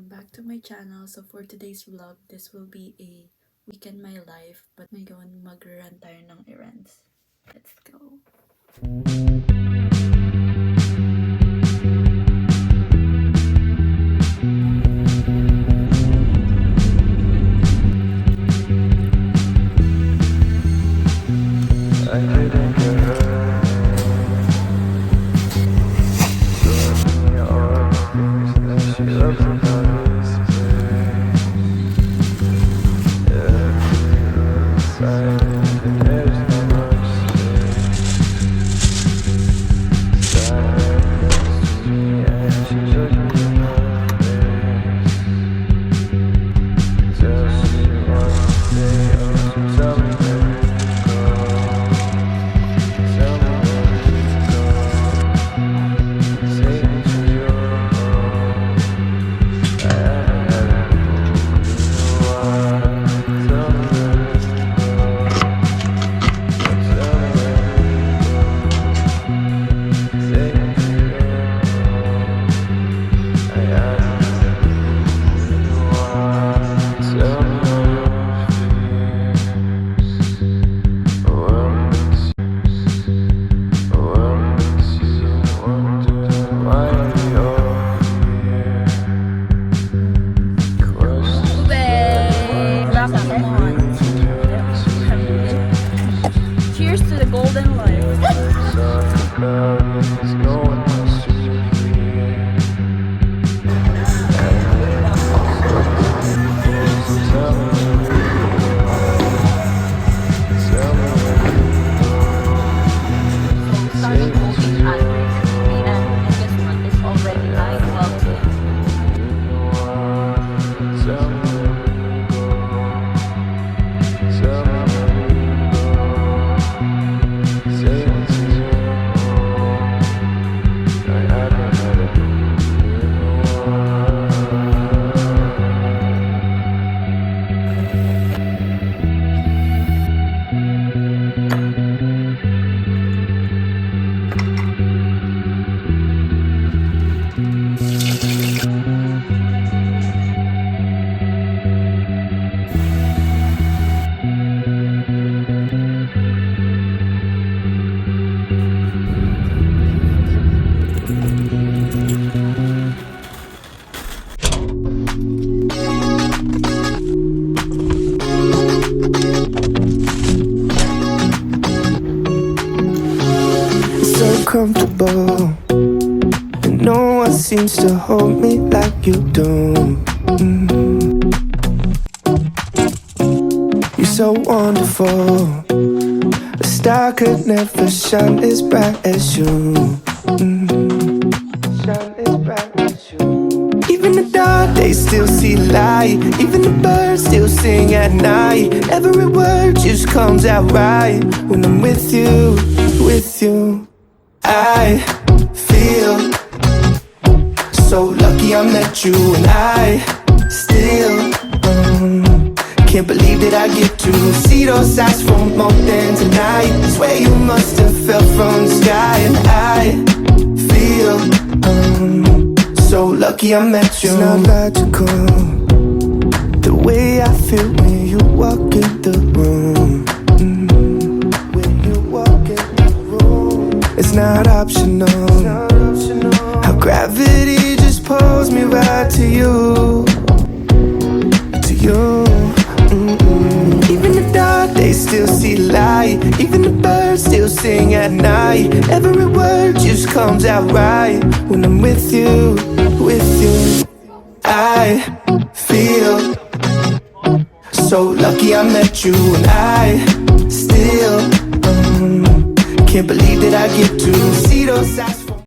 welcome back to my channel. So for today's vlog, this will be a weekend my life. But ngayon mag-run tayo ng errands. Let's go! Cheers to the golden life. Comfortable, and no one seems to hold me like you do. You're so wonderful, a star could never shine as bright as you. Shine as bright as you. Even the dark days still see light, even the birds still sing at night. Every word just comes out right when I'm with you, with you. I feel so lucky I met you, and I still can't believe that I get to see those eyes for more than tonight. Swear you must have fell from the sky, and I feel so lucky I met you. It's not logical, the way I feel when you walk in the room. It's not optional, how gravity just pulls me right to you, to you. Even the dark days still see light, even the birds still sing at night. Every word just comes out right when I'm with you, with you. I feel so lucky I met you, and I still can't believe that I get to see those eyes.